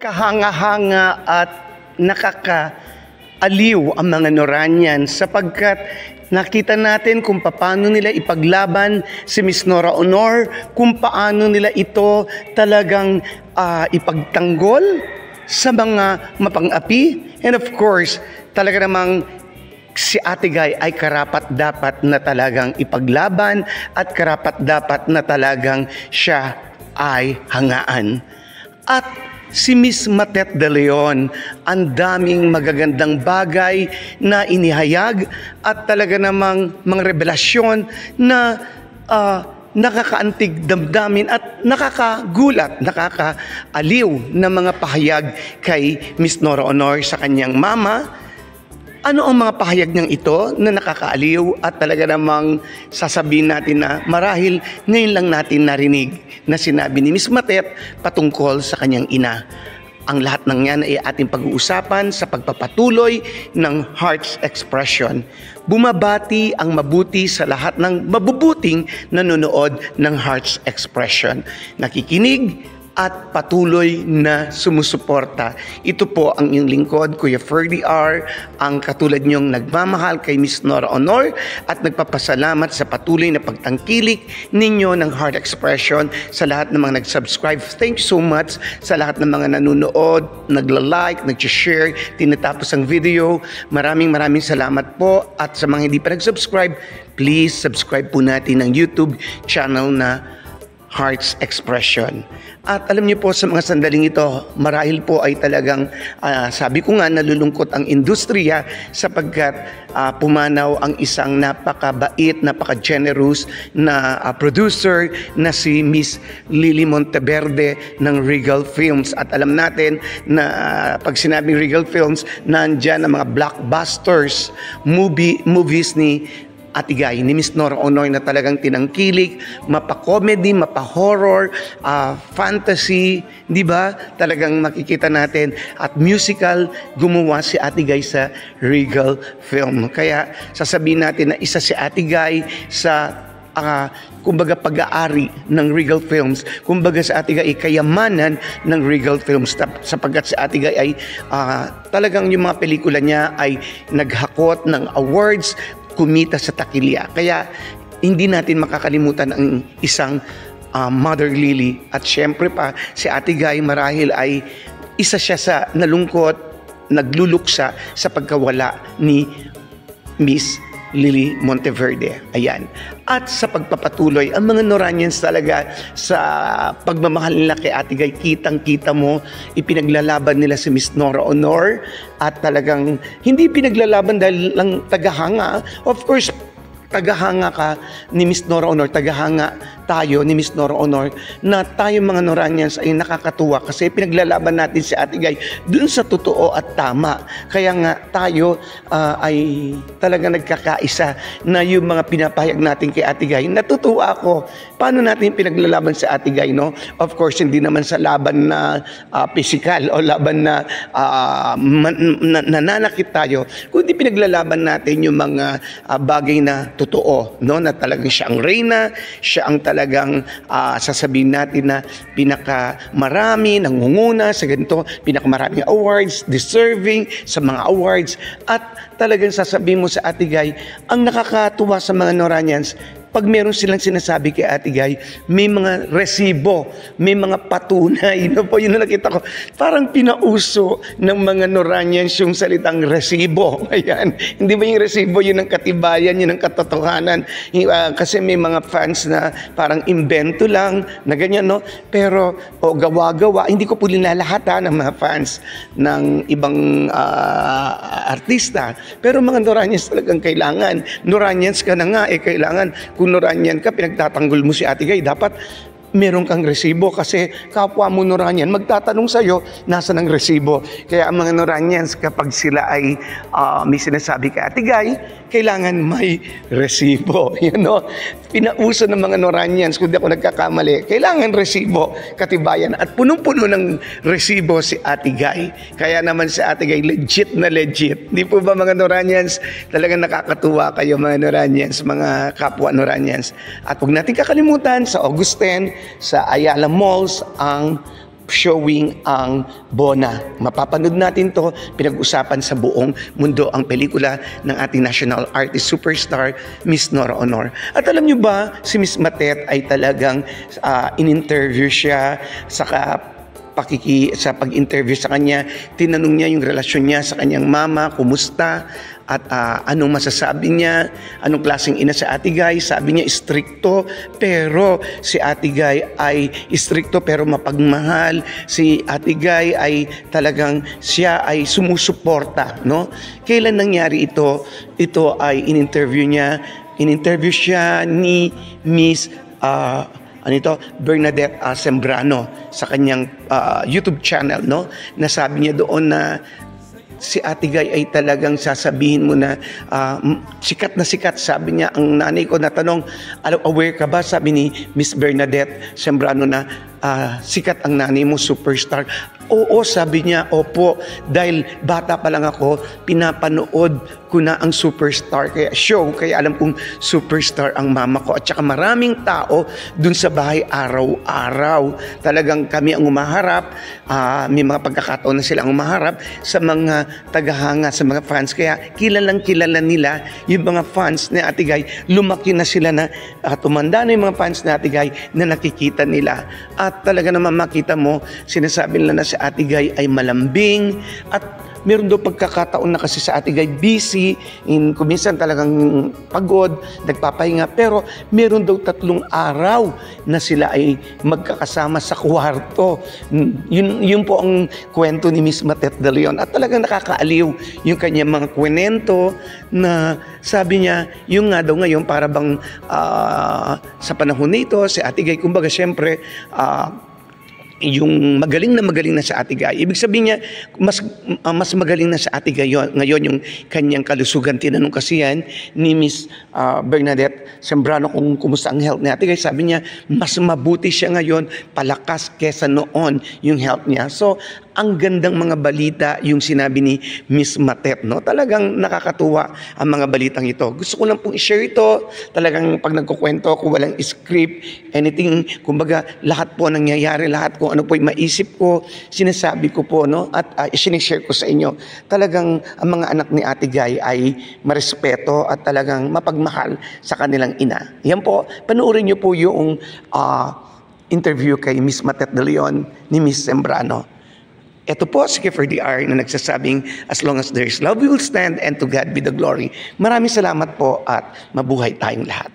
kahanga-hanga at nakakaaliw ang mga Noranian sapagkat nakita natin kung paano nila ipaglaban si Miss Nora Aunor, kung paano nila ito talagang ipagtanggol sa mga mapang-api. And of course, talaga namang si Ate Guy ay karapat-dapat na talagang ipaglaban at karapat-dapat na talagang siya ay hangaan. At si Miss Matet de Leon, ang daming magagandang bagay na inihayag at talaga namang mga revelasyon na nakakaantig damdamin at nakakagulat, nakakaaliw na mga pahayag kay Miss Nora Aunor sa kanyang mama. Ano ang mga pahayag niyang ito na nakakaaliw at talaga namang sasabihin natin na marahil ngayon lang natin narinig na sinabi ni Miss Matet patungkol sa kanyang ina. Ang lahat ng yan ay ating pag-uusapan sa pagpapatuloy ng Heart's Expression. Bumabati ang mabuti sa lahat ng mabubuting nanonood ng Heart's Expression. Nakikinig at patuloy na sumusuporta. Ito po ang iyong lingkod, Kuya Ferdy R., ang katulad niyong nagmamahal kay Miss Nora Aunor at nagpapasalamat sa patuloy na pagtangkilik ninyo ng Heart Expression sa lahat ng mga nag-subscribe. Thank you so much sa lahat ng mga nanonood, nagla-like, nag-share, tinatapos ang video. Maraming salamat po at sa mga hindi pa nag-subscribe, please subscribe po natin ang YouTube channel na Heart's Expression. At alam niyo po sa mga sandaling ito, marahil po ay talagang, sabi ko nga, nalulungkot ang industriya sapagkat pumanaw ang isang napakabait, napaka-generous na producer na si Miss Lily Monteverde ng Regal Films. At alam natin na pag sinabing Regal Films, nandyan ang mga blockbusters, movies ni Ate Guy, ni Miss Nora Aunor na talagang tinangkilik, mapa-comedy, mapa-horror, fantasy, di ba? Talagang makikita natin at musical, gumawa si Ate Guy sa Regal Film. Kaya sasabihin natin na isa si Ate Guy sa kumbaga pag-aari ng Regal Films, kumbaga sa Ate Guy ay kayamanan ng Regal Films sapagkat si Ate Guy ay talagang yung mga pelikula niya ay naghakot ng awards, kumita sa takilya. Kaya hindi natin makakalimutan ang isang Mother Lily. At syempre pa, si Ate Guy marahil ay isa siya sa nalungkot, nagluluksa sa pagkawala ni Miss Lily Monteverde. Ayan. At sa pagpapatuloy, ang mga Noranians talaga sa pagmamahal nila kay Ate Guy, kitang-kita mo, ipinaglalaban nila si Miss Nora Aunor at talagang hindi pinaglalaban dahil lang tagahanga. Of course, tagahanga ka ni Miss Nora Aunor, tagahanga tayo ni Miss Nora Aunor, na tayo mga Noranians ay nakakatuwa kasi pinaglalaban natin si Ate Guy dun sa totoo at tama. Kaya nga tayo ay talaga nagkakaisa na yung mga pinapahayag natin kay Ate Guy. Natutuwa ako. Paano natin pinaglalaban si Ate Guy, no? Of course, hindi naman sa laban na physical o laban na nananakit tayo, kundi pinaglalaban natin yung mga bagay na totoo, no? Na talagang siya ang reyna, siya ang talagang sasabihin natin na pinakamarami, nangunguna sa ganito, pinakamaraming awards, deserving sa mga awards, at talagang sasabihin mo sa Ate Guy, ang nakakatuwa sa mga Noranians, pag meron silang sinasabi kay Ate Guy, may mga resibo, may mga patunay. Yun po, yun na nakita ko. Parang pinauso ng mga Noranians yung salitang resibo. Ayan. Hindi ba yung resibo, yun ang katibayan, yun ang katotohanan. Kasi may mga fans na parang invento lang, na ganyan, no? Pero, gawa-gawa. Hindi ko po linalahata ng mga fans ng ibang artista. Pero mga Noranians talagang kailangan. Noranians ka na nga, kailangan. Kung Noranian ka, pinagtatanggol mo si Ate Guy, dapat meron kang resibo kasi kapwa mo Noranian magtatanong sa'yo, nasa ng resibo. Kaya ang mga Noranians, kapag sila ay may sinasabi kay Ate Guy, kailangan may resibo. You know? Pinauso ng mga Noranians, kung di ako nagkakamali, kailangan resibo, katibayan. At punong-puno ng resibo si Ate Guy. Kaya naman si Ate Guy, legit na legit. Di po ba mga Noranians? Talagang nakakatuwa kayo mga Noranians, mga kapwa Noranians. At huwag natin kakalimutan, sa August 10, sa Ayala Malls, ang showing ang Bona. Mapapanood natin to, pinag-usapan sa buong mundo ang pelikula ng ating national artist superstar, Miss Nora Aunor. At alam nyo ba, si Miss Matet ay talagang in-interview siya sa pag-interview sa kanya, tinanong niya yung relasyon niya sa kanyang mama, kumusta, at anong masasabi niya, anong klaseng ina si Ate Guy. Sabi niya stricto, pero si Ate Guy ay stricto pero mapagmahal. Si Ate Guy ay talagang siya ay sumusuporta, no? Kailan nangyari ito? Ito ay in-interview siya ni Miss Bernadette Sembrano sa kanyang YouTube channel, no? Nasabi niya doon na si Ate Guy ay talagang sasabihin mo na sikat na sikat. Sabi niya, ang nanay ko natanong, aware ka ba? Sabi ni Miss Bernadette Sembrano na sikat ang nanay mo, superstar. Oo, sabi niya, opo, dahil bata pa lang ako, pinapanood ko na ang superstar kaya alam kong superstar ang mama ko. At saka maraming tao dun sa bahay araw-araw. Talagang kami ang umaharap, may mga pagkakataon na sila ang umaharap sa mga tagahanga, sa mga fans. Kaya kilalang kilala nila yung mga fans ni Ate Guy. Lumaki na sila na tumanda na yung mga fans ni Ate Guy na nakikita nila. At talaga naman makita mo, sinasabi nila na si Ate Guy ay malambing at meron daw pagkakataon na kasi sa Ate Guy busy, kuminsan talagang pagod, nagpapahinga, pero meron daw 3 araw na sila ay magkakasama sa kwarto. Yun po ang kwento ni Miss Matet de Leon at talagang nakakaaliw yung kanyang mga kwento na sabi niya, yung nga daw ngayon para bang sa panahon nito, si Ate Guy, kumbaga syempre, yung magaling na sa Ate Guy. Ibig sabihin niya, mas magaling na sa Ate Guy ngayon yung kanyang kalusugan. Tinanong kasi yan ni Miss Bernadette Sembrano kung kumusta ang health ni Ate Guy. Sabi niya, mas mabuti siya ngayon, palakas kesa noon yung health niya. So, ang gandang mga balita yung sinabi ni Miss Matet, no? Talagang nakakatuwa ang mga balitang ito. Gusto ko lang pong i-share ito. Talagang pag nagkukwento ako, walang script, anything, kumbaga lahat po nangyayari, lahat kung ano po yung maisip ko, sinasabi ko po, no? At sinishare ko sa inyo. Talagang ang mga anak ni Ate Guy ay marespeto at talagang mapagmahal sa kanilang ina. Yan po, panoorin niyo po yung interview kay Miss Matet de Leon ni Miss Sembrano. Ito po si Kiefer DR na nagsasabing, as long as there is love, we will stand and to God be the glory. Maraming salamat po at mabuhay tayong lahat.